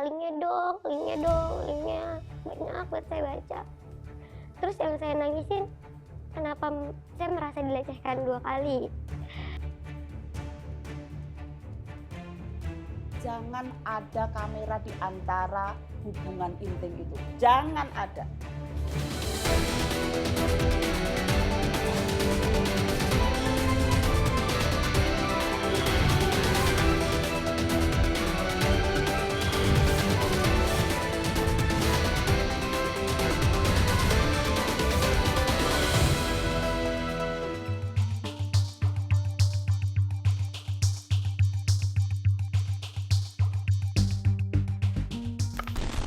linknya dong, linknya banyak buat saya baca. Terus yang saya nangisin, kenapa saya merasa dilecehkan 2 kali. Jangan ada kamera di antara hubungan intim itu, jangan ada.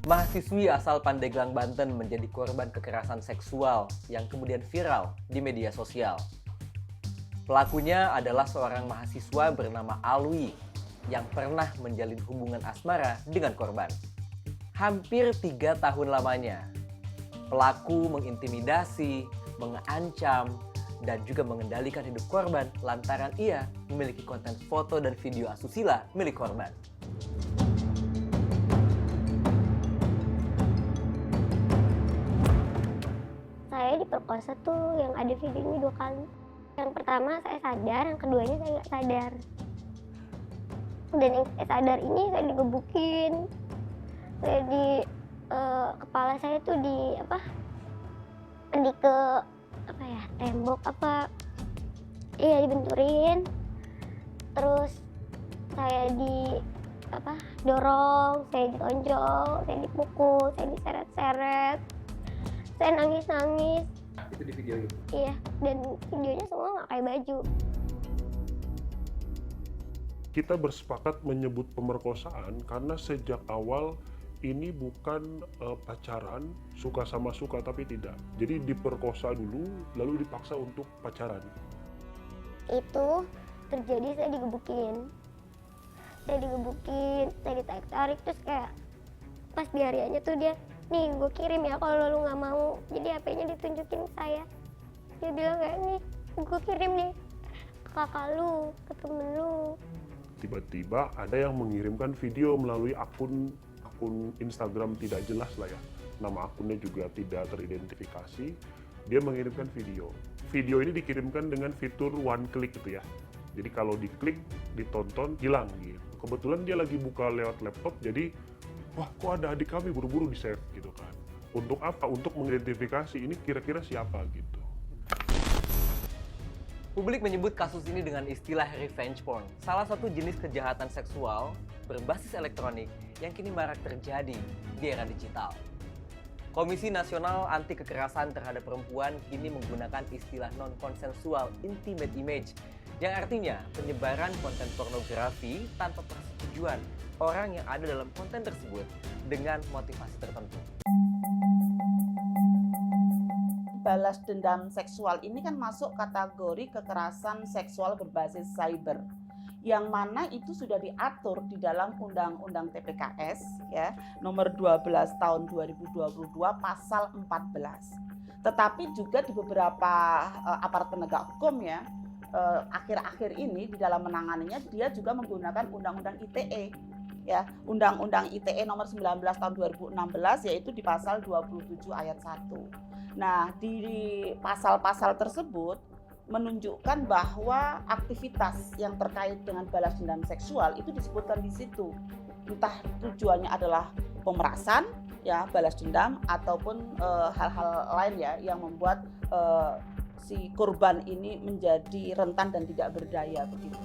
Mahasiswi asal Pandeglang, Banten menjadi korban kekerasan seksual yang kemudian viral di media sosial. Pelakunya adalah seorang mahasiswa bernama Alwi yang pernah menjalin hubungan asmara dengan korban. Hampir 3 tahun lamanya, pelaku mengintimidasi, mengancam, dan juga mengendalikan hidup korban lantaran ia memiliki konten foto dan video asusila milik korban. Saya diperkosa tuh yang ada videonya 2 kali. Yang pertama saya sadar, yang keduanya saya nggak sadar. Dan yang saya sadar ini saya digebukin. Saya di kepala saya tuh di tembok dibenturin. Terus saya dorong, saya ditonjok, saya dipukul, saya diseret-seret. Saya nangis-nangis. Itu di video itu? Iya, dan videonya semua nggak pakai baju. Kita bersepakat menyebut pemerkosaan karena sejak awal ini bukan pacaran, suka sama suka tapi tidak. Jadi diperkosa dulu, lalu dipaksa untuk pacaran. Itu terjadi, saya digebukin, saya ditarik-tarik, terus kayak pas di hariannya tuh dia, nih gue kirim ya kalau lu nggak mau. Jadi HP-nya ditunjukin ke saya. Dia bilang kayak, nih gue kirim nih ke kakak lu, ke temen lu. Tiba-tiba ada yang mengirimkan video melalui akun Instagram tidak jelas lah ya. Nama akunnya juga tidak teridentifikasi. Dia mengirimkan video. Video ini dikirimkan dengan fitur one click gitu ya. Jadi kalau diklik, ditonton, hilang gitu. Kebetulan dia lagi buka lewat laptop, jadi wah kok ada adik kami, buru-buru di-save gitu kan. Untuk apa? Untuk mengidentifikasi ini kira-kira siapa gitu. Publik menyebut kasus ini dengan istilah revenge porn, salah satu jenis kejahatan seksual berbasis elektronik yang kini marak terjadi di era digital. Komisi Nasional Anti Kekerasan Terhadap Perempuan kini menggunakan istilah non-konsensual intimate image, yang artinya penyebaran konten pornografi tanpa persetujuan orang yang ada dalam konten tersebut dengan motivasi tertentu. Balas dendam seksual ini kan masuk kategori kekerasan seksual berbasis cyber, yang mana itu sudah diatur di dalam Undang-Undang TPKS ya, nomor 12 tahun 2022 pasal 14. Tetapi juga di beberapa aparat penegak hukum ya, akhir-akhir ini di dalam menanganinya dia juga menggunakan Undang-Undang ITE ya, Undang-Undang ITE nomor 19 tahun 2016, yaitu di pasal 27 ayat 1. Nah, di pasal-pasal tersebut menunjukkan bahwa aktivitas yang terkait dengan balas dendam seksual itu disebutkan di situ. Entah tujuannya adalah pemerasan, ya, balas dendam, ataupun hal-hal lain ya yang membuat si korban ini menjadi rentan dan tidak berdaya begitu.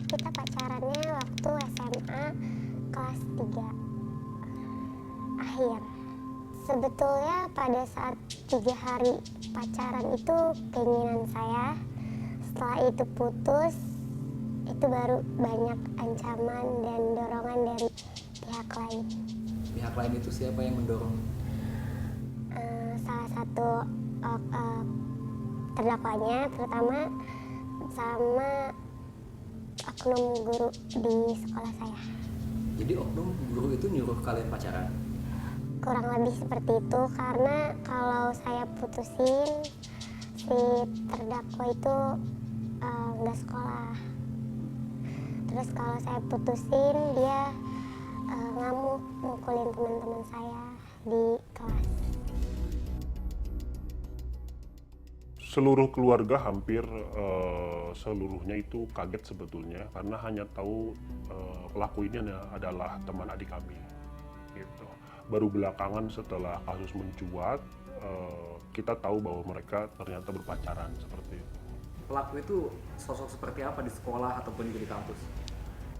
Kita pacarannya waktu SMA kelas 3 akhir. Sebetulnya pada saat 3 hari pacaran itu keinginan saya. Setelah itu putus, itu baru banyak ancaman dan dorongan dari pihak lain. Pihak lain itu siapa yang mendorong? Salah satu terdakwanya terutama sama oknum guru di sekolah saya. Jadi oknum guru itu nyuruh kalian pacaran? Kurang lebih seperti itu, karena kalau saya putusin, si terdakwa itu nggak sekolah. Terus kalau saya putusin, dia ngamuk, mukulin teman-teman saya di kelas. Seluruh keluarga hampir seluruhnya itu kaget sebetulnya, karena hanya tahu pelaku ini adalah teman adik kami. Gitu. Baru belakangan setelah kasus mencuat, kita tahu bahwa mereka ternyata berpacaran seperti itu. Pelaku itu sosok seperti apa di sekolah ataupun juga di kampus?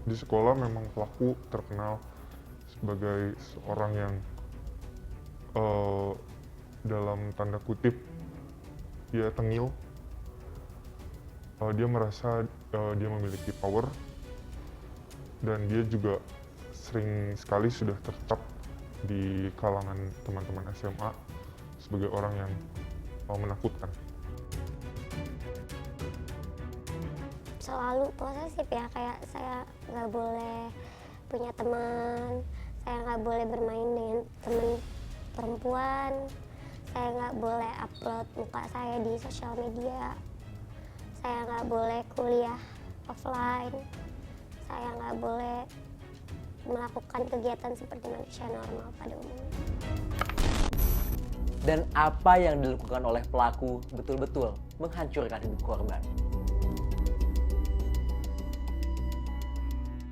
Di sekolah memang pelaku terkenal sebagai seorang yang dalam tanda kutip dia tengil. Dia merasa dia memiliki power, dan dia juga sering sekali sudah tercap di kalangan teman-teman SMA sebagai orang yang menakutkan. Selalu posesif ya, kayak saya nggak boleh punya teman, saya nggak boleh bermain dengan teman perempuan, saya nggak boleh upload muka saya di sosial media, saya nggak boleh kuliah offline, saya nggak boleh melakukan kegiatan seperti manusia normal pada umumnya. Dan apa yang dilakukan oleh pelaku betul-betul menghancurkan hidup korban.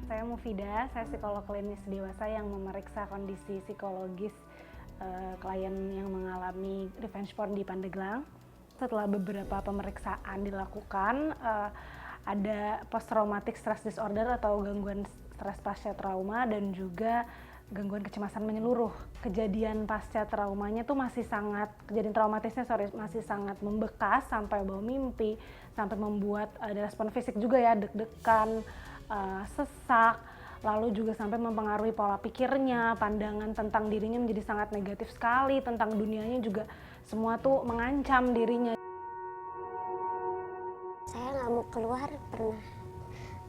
Saya Mufidah, saya psikolog klinis dewasa yang memeriksa kondisi psikologis klien yang mengalami revenge porn di Pandeglang. Setelah beberapa pemeriksaan dilakukan, ada post traumatic stress disorder atau gangguan stres pasca trauma dan juga gangguan kecemasan menyeluruh. Kejadian pasca traumanya tuh kejadian traumatisnya masih sangat membekas sampai bawa mimpi, sampai membuat ada respon fisik juga ya, deg-degan, sesak, lalu juga sampai mempengaruhi pola pikirnya, pandangan tentang dirinya menjadi sangat negatif sekali, tentang dunianya juga semua tuh mengancam dirinya. Saya nggak mau keluar pernah,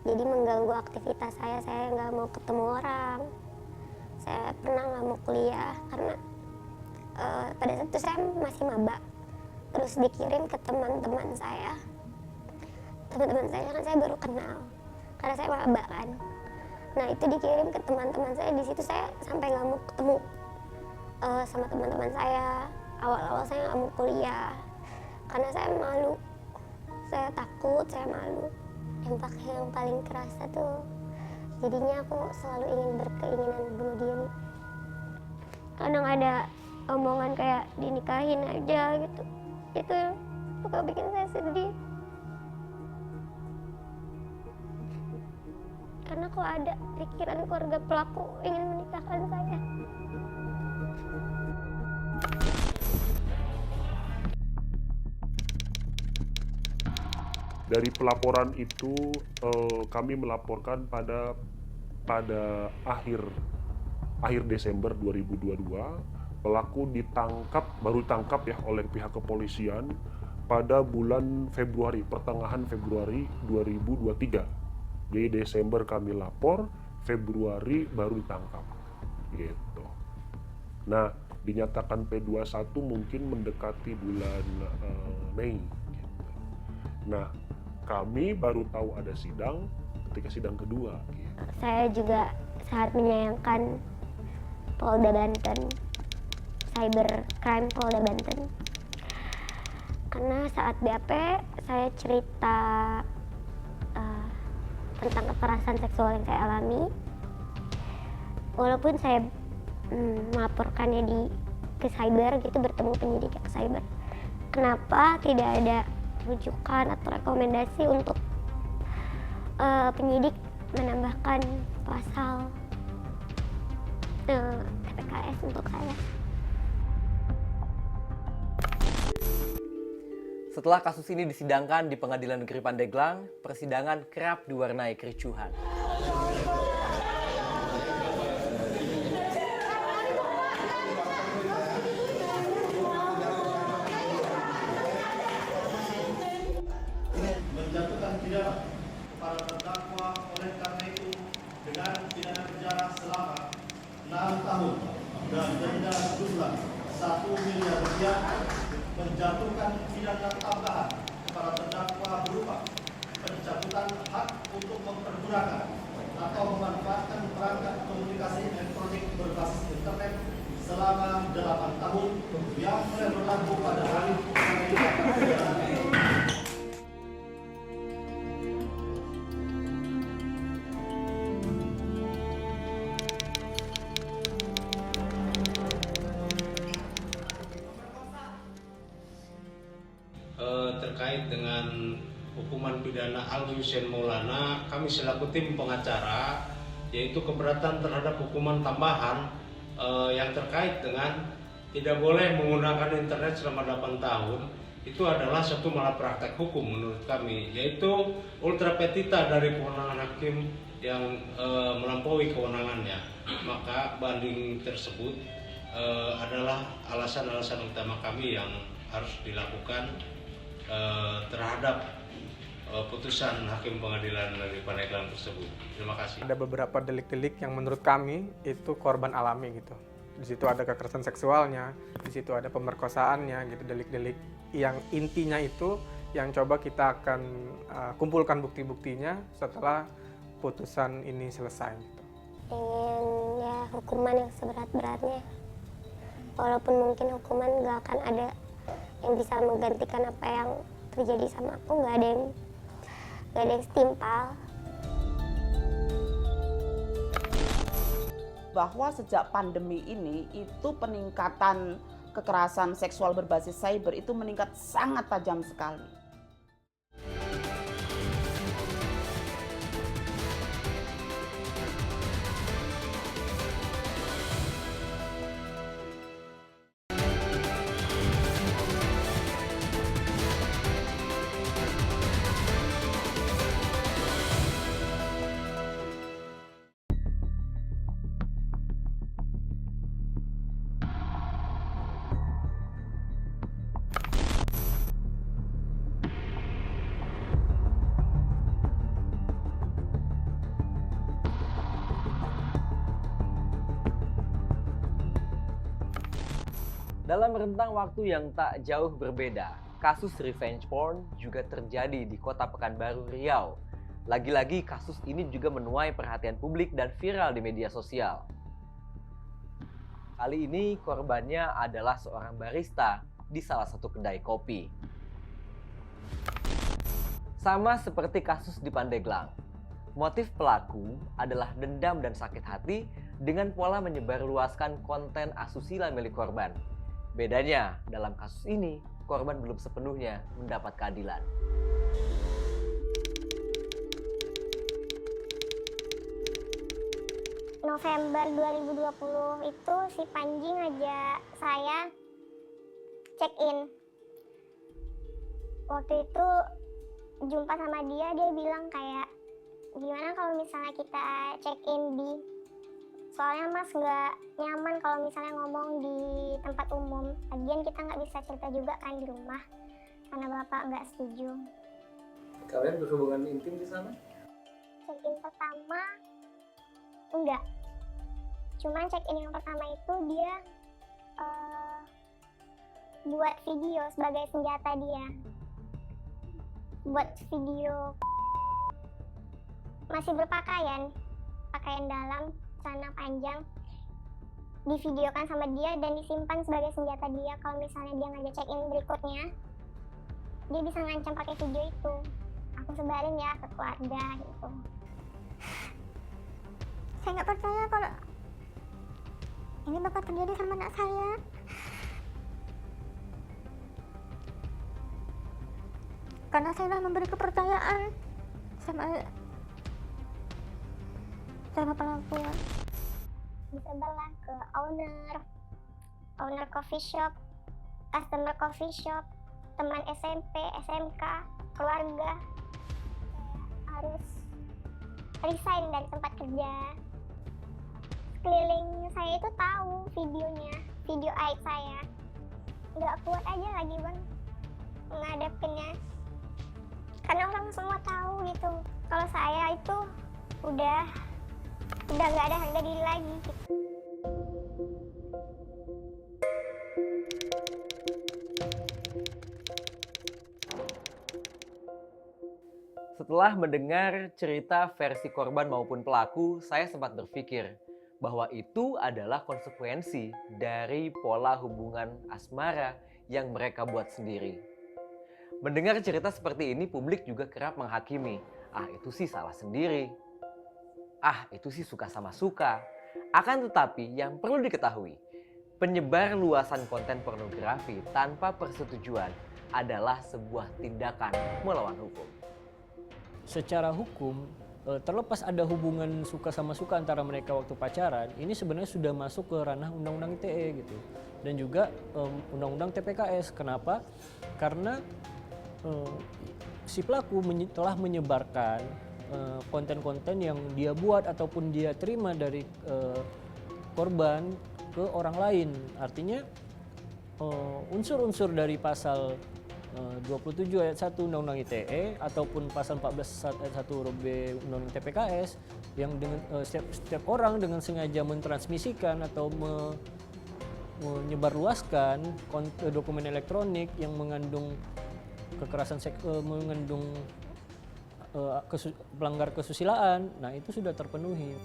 jadi mengganggu aktivitas saya nggak mau ketemu orang. Saya pernah nggak mau kuliah karena pada saat itu saya masih maba, terus dikirim ke teman-teman saya kan saya baru kenal karena saya maba kan. Nah itu dikirim ke teman-teman saya, di situ saya sampai nggak mau ketemu sama teman-teman saya. Awal-awal saya nggak mau kuliah karena saya malu, saya takut, saya malu. Dampak yang paling kerasa tuh jadinya aku selalu ingin berkeinginan bunuh diri. Kadang ada omongan kayak dinikahin aja gitu, itu suka bikin saya sedih. Karena kok ada pikiran keluarga pelaku ingin menikahkan saya. Dari pelaporan itu kami melaporkan pada akhir Desember 2022, pelaku baru ditangkap ya oleh pihak kepolisian pada bulan Februari, pertengahan Februari 2023. Jadi Desember kami lapor, Februari baru ditangkap. Gitu. Nah, dinyatakan P21 mungkin mendekati bulan Mei. Gitu. Nah, kami baru tahu ada sidang ketika sidang kedua. Gitu. Saya juga sangat menyayangkan Polda Banten, Cybercrime Polda Banten. Karena saat BAP saya cerita tentang kekerasan seksual yang saya alami, walaupun saya melaporkannya ke cyber gitu, bertemu penyidik ke cyber, kenapa tidak ada rujukan atau rekomendasi untuk penyidik menambahkan pasal TPKS untuk saya. Setelah kasus ini disidangkan di Pengadilan Negeri Pandeglang, persidangan kerap diwarnai kericuhan. Menjatuhkan pidana kepada terdakwa oleh karena itu dengan pidana penjara selama 6 tahun dan denda jumlah 1 miliar rupiah, menjatuhkan pidana tambahan kepada terdakwa berupa pencabutan hak untuk mempergunakan pidana Alwi Hussein Maulana, kami selaku tim pengacara, yaitu keberatan terhadap hukuman tambahan yang terkait dengan tidak boleh menggunakan internet selama 8 tahun, itu adalah suatu malapraktek hukum menurut kami, yaitu ultra petita dari kewenangan hakim yang melampaui kewenangannya. Maka banding tersebut adalah alasan-alasan utama kami yang harus dilakukan terhadap putusan hakim pengadilan negeri Pandeglang tersebut. Terima kasih. Ada beberapa delik-delik yang menurut kami itu korban alami gitu. Di situ ada kekerasan seksualnya, di situ ada pemerkosaannya gitu, delik-delik yang intinya itu yang coba kita akan kumpulkan bukti-buktinya setelah putusan ini selesai. Gitu. Ingin ya hukuman yang seberat-beratnya. Walaupun mungkin hukuman gak akan ada yang bisa menggantikan apa yang terjadi sama aku, gak ada yang setimpal. Bahwa sejak pandemi ini itu peningkatan kekerasan seksual berbasis cyber itu meningkat sangat tajam sekali. Dalam rentang waktu yang tak jauh berbeda, kasus revenge porn juga terjadi di Kota Pekanbaru, Riau. Lagi-lagi kasus ini juga menuai perhatian publik dan viral di media sosial. Kali ini korbannya adalah seorang barista di salah satu kedai kopi. Sama seperti kasus di Pandeglang, motif pelaku adalah dendam dan sakit hati dengan pola menyebarluaskan konten asusila milik korban. Bedanya, dalam kasus ini, korban belum sepenuhnya mendapat keadilan. November 2020 itu si Panji ngajak saya check-in. Waktu itu jumpa sama dia bilang kayak, gimana kalau misalnya kita check-in di, soalnya mas nggak nyaman kalau misalnya ngomong di tempat umum. Lagian kita nggak bisa cerita juga kan di rumah, karena bapak nggak setuju. Kalian berhubungan intim di sana? Check-in pertama enggak, cuman check-in yang pertama itu dia buat video sebagai senjata dia, buat video. Masih berpakaian, pakaian dalam, celana panjang, divideokan sama dia dan disimpan sebagai senjata dia. Kalau misalnya dia ngajak check-in berikutnya, dia bisa ngancam pakai video itu. Aku sebarin ya ke keluarga gitu. Saya nggak percaya kalau ini bakal terjadi sama anak saya. Karena saya sudah memberi kepercayaan sama perempuan. Disebarlah ke owner coffee shop, customer coffee shop, teman SMP, SMK, keluarga. Harus resign dari tempat kerja. Sekeliling saya itu tahu videonya, video aib saya. Nggak kuat aja lagi bang menghadapinnya. Karena orang semua tahu gitu, kalau saya itu udah nggak ada harga diri lagi gitu. Setelah mendengar cerita versi korban maupun pelaku, saya sempat berpikir bahwa itu adalah konsekuensi dari pola hubungan asmara yang mereka buat sendiri. Mendengar cerita seperti ini, publik juga kerap menghakimi. Ah, itu sih salah sendiri. Ah, itu sih suka sama suka. Akan tetapi yang perlu diketahui, penyebar luasan konten pornografi tanpa persetujuan adalah sebuah tindakan melawan hukum. secara hukum terlepas ada hubungan suka sama suka antara mereka waktu pacaran, ini sebenarnya sudah masuk ke ranah Undang-Undang ITE gitu. Dan juga Undang-Undang TPKS. Kenapa? Karena si pelaku telah menyebarkan konten-konten yang dia buat ataupun dia terima dari korban ke orang lain. Artinya unsur-unsur dari pasal 27 ayat 1 Undang-Undang ITE ataupun pasal 14 ayat 1 huruf B Undang-Undang TPKS yang dengan setiap orang dengan sengaja mentransmisikan atau menyebarluaskan dokumen elektronik yang mengandung kekerasan mengandung pelanggar kesusilaan, nah itu sudah terpenuhi.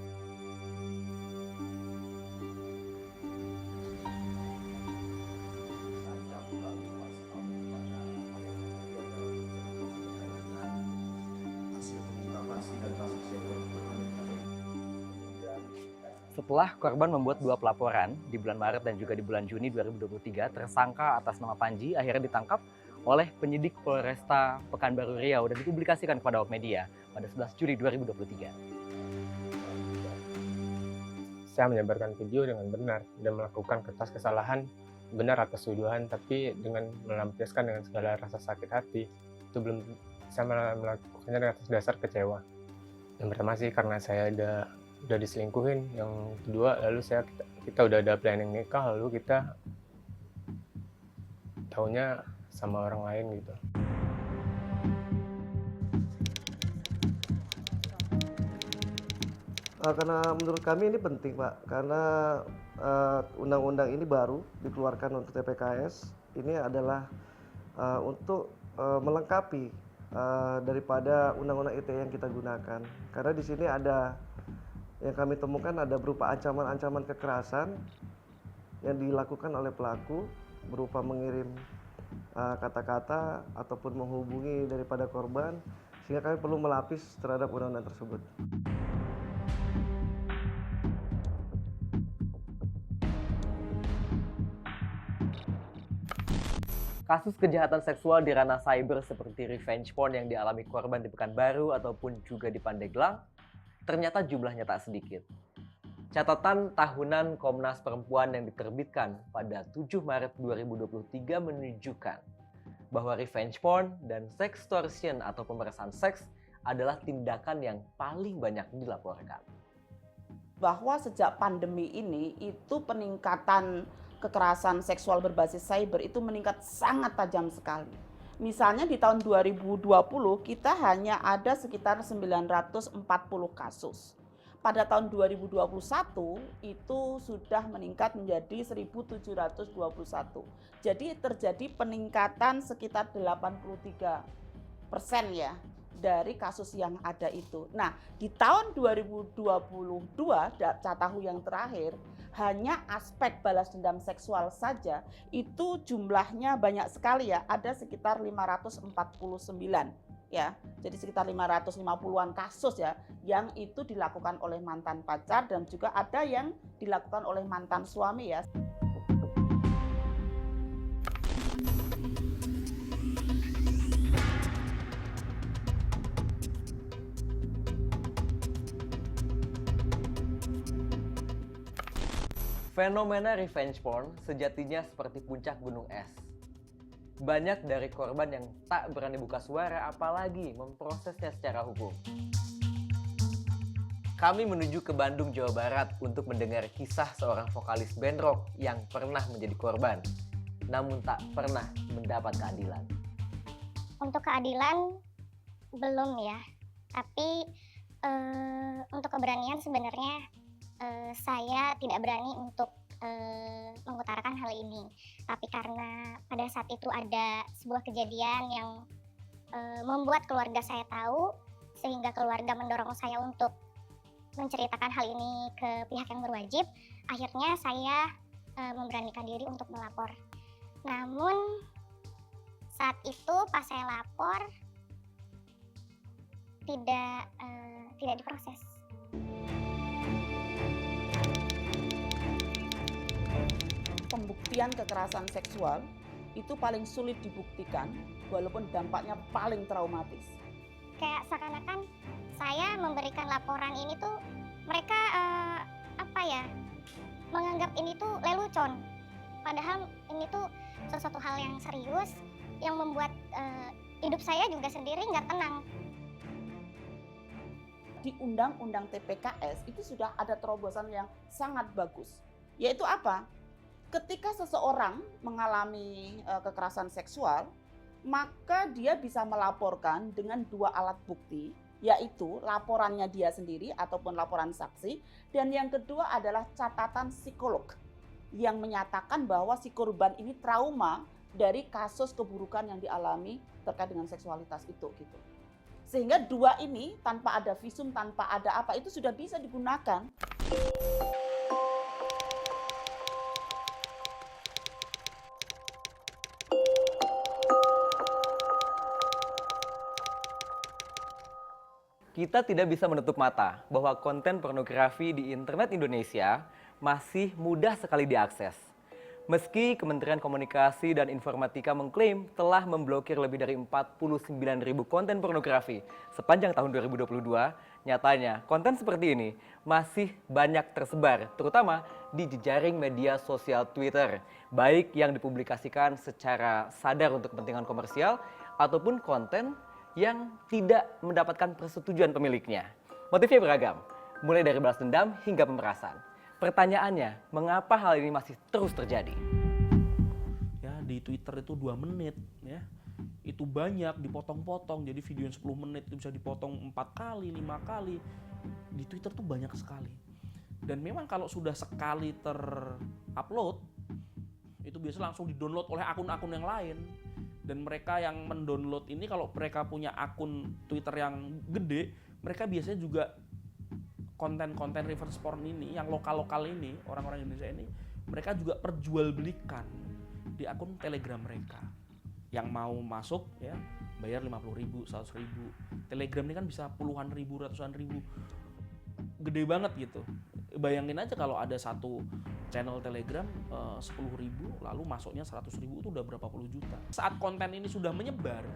Setelah korban membuat 2 pelaporan di bulan Maret dan juga di bulan Juni 2023, tersangka atas nama Panji akhirnya ditangkap oleh penyidik Polresta Pekanbaru Riau dan dipublikasikan kepada awak media pada 11 Juli 2023. Saya menyebarkan video dengan benar dan melakukan kertas kesalahan benar atas tuduhan, tapi dengan melampiaskan dengan segala rasa sakit hati. Itu belum, saya melakukannya dengan atas dasar kecewa. Yang pertama sih karena saya udah diselingkuhin, yang kedua lalu kita udah ada planning nikah, lalu kita taunya sama orang lain gitu. Karena menurut kami ini penting, Pak, karena undang-undang ini baru dikeluarkan untuk TPKS. Ini adalah untuk melengkapi daripada undang-undang ITE yang kita gunakan. Karena di sini ada yang kami temukan ada berupa ancaman-ancaman kekerasan yang dilakukan oleh pelaku berupa mengirim kata-kata ataupun menghubungi daripada korban, sehingga kami perlu melapis terhadap undang-undang tersebut. Kasus kejahatan seksual di ranah cyber seperti revenge porn yang dialami korban di Pekanbaru ataupun juga di Pandeglang ternyata jumlahnya tak sedikit. Catatan tahunan Komnas Perempuan yang diterbitkan pada 7 Maret 2023 menunjukkan bahwa revenge porn dan sextortion atau pemerasan seks adalah tindakan yang paling banyak dilaporkan. Bahwa sejak pandemi ini itu peningkatan kekerasan seksual berbasis cyber itu meningkat sangat tajam sekali. Misalnya di tahun 2020 kita hanya ada sekitar 940 kasus. Pada tahun 2021 itu sudah meningkat menjadi 1.721. Jadi terjadi peningkatan sekitar 83% ya dari kasus yang ada itu. Nah, di tahun 2022 Catahu yang terakhir hanya aspek balas dendam seksual saja itu jumlahnya banyak sekali ya, ada sekitar 549 ya. Jadi sekitar 550-an kasus ya yang itu dilakukan oleh mantan pacar dan juga ada yang dilakukan oleh mantan suami ya. Fenomena revenge porn sejatinya seperti puncak gunung es. Banyak dari korban yang tak berani buka suara apalagi memprosesnya secara hukum. Kami menuju ke Bandung, Jawa Barat untuk mendengar kisah seorang vokalis band rock yang pernah menjadi korban, namun tak pernah mendapat keadilan. Untuk keadilan belum ya, tapi untuk keberanian sebenarnya saya tidak berani untuk mengutarakan hal ini. Tapi karena pada saat itu ada sebuah kejadian yang membuat keluarga saya tahu, sehingga keluarga mendorong saya untuk menceritakan hal ini ke pihak yang berwajib, akhirnya saya memberanikan diri untuk melapor. Namun saat itu pas saya lapor tidak diproses. Pembuktian kekerasan seksual itu paling sulit dibuktikan walaupun dampaknya paling traumatis. kayak seakan-akan saya memberikan laporan ini tuh mereka menganggap ini tuh lelucon, padahal ini tuh sesuatu hal yang serius yang membuat hidup saya juga sendiri nggak tenang. Di Undang-Undang TPKS itu sudah ada terobosan yang sangat bagus, yaitu apa? Ketika seseorang mengalami kekerasan seksual, maka dia bisa melaporkan dengan 2 alat bukti, yaitu laporannya dia sendiri ataupun laporan saksi, dan yang kedua adalah catatan psikolog yang menyatakan bahwa si korban ini trauma dari kasus keburukan yang dialami terkait dengan seksualitas itu gitu. Sehingga 2 ini tanpa ada visum, tanpa ada apa, itu sudah bisa digunakan. Kita tidak bisa menutup mata bahwa konten pornografi di internet Indonesia masih mudah sekali diakses. Meski Kementerian Komunikasi dan Informatika mengklaim telah memblokir lebih dari 49.000 konten pornografi sepanjang tahun 2022, nyatanya konten seperti ini masih banyak tersebar, terutama di jejaring media sosial Twitter, baik yang dipublikasikan secara sadar untuk kepentingan komersial ataupun konten yang tidak mendapatkan persetujuan pemiliknya. Motifnya beragam, mulai dari balas dendam hingga pemerasan. Pertanyaannya, mengapa hal ini masih terus terjadi? Ya, di Twitter itu 2 menit, ya. Itu banyak dipotong-potong, jadi video yang 10 menit itu bisa dipotong 4 kali, 5 kali. Di Twitter tuh banyak sekali. Dan memang kalau sudah sekali terupload, itu biasanya langsung di-download oleh akun-akun yang lain. Dan mereka yang mendownload ini kalau mereka punya akun Twitter yang gede, mereka biasanya juga konten-konten revenge porn ini, yang lokal-lokal ini, orang-orang Indonesia ini, mereka juga perjualbelikan di akun Telegram mereka. Yang mau masuk ya bayar 50.000, 100.000. Telegram ini kan bisa puluhan ribu, ratusan ribu. Gede banget gitu. Bayangin aja kalau ada satu channel Telegram 10.000, lalu masuknya 100.000, itu udah berapa puluh juta. Saat konten ini sudah menyebar,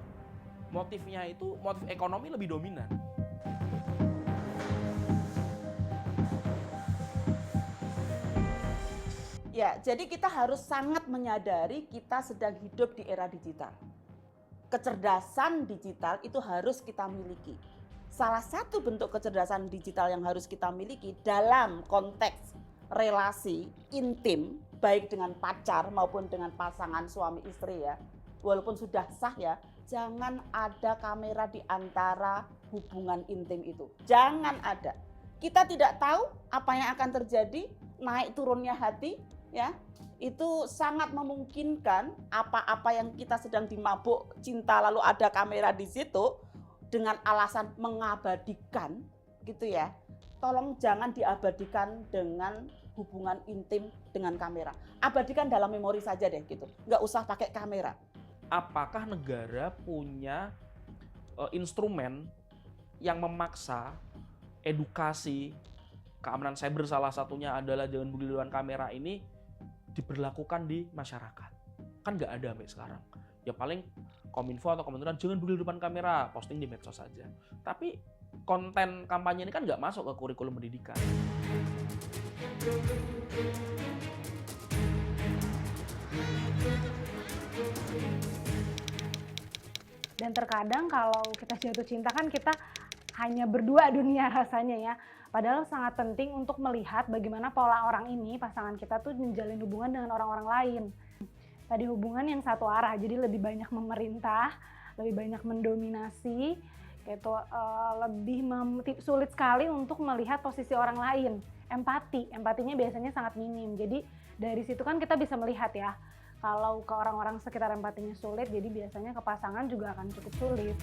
motifnya itu motif ekonomi lebih dominan. Ya, jadi kita harus sangat menyadari kita sedang hidup di era digital. Kecerdasan digital itu harus kita miliki. Salah satu bentuk kecerdasan digital yang harus kita miliki dalam konteks relasi intim, baik dengan pacar maupun dengan pasangan suami istri ya, walaupun sudah sah ya, jangan ada kamera di antara hubungan intim itu. Jangan ada. Kita tidak tahu apa yang akan terjadi, naik turunnya hati, ya, itu sangat memungkinkan apa-apa yang kita sedang dimabuk cinta lalu ada kamera di situ dengan alasan mengabadikan gitu ya. Tolong jangan diabadikan dengan hubungan intim dengan kamera. Abadikan dalam memori saja deh gitu. Nggak usah pakai kamera. Apakah negara punya instrumen yang memaksa edukasi keamanan cyber, salah satunya adalah jangan bunuh dengan kamera ini diberlakukan di masyarakat? Kan nggak ada sampai sekarang. Ya paling Kominfo atau Kementerian jangan bunuh depan kamera, posting di medsos saja. Tapi konten kampanye ini kan nggak masuk ke kurikulum pendidikan. Dan terkadang kalau kita jatuh cinta kan kita hanya berdua dunia rasanya ya. Padahal sangat penting untuk melihat bagaimana pola orang ini, pasangan kita tuh menjalin hubungan dengan orang-orang lain. Tadi hubungan yang satu arah, jadi lebih banyak memerintah, lebih banyak mendominasi, gitu, sulit sekali untuk melihat posisi orang lain. Empatinya biasanya sangat minim. Jadi dari situ kan kita bisa melihat ya, kalau ke orang-orang sekitar empatinya sulit, jadi biasanya ke pasangan juga akan cukup sulit.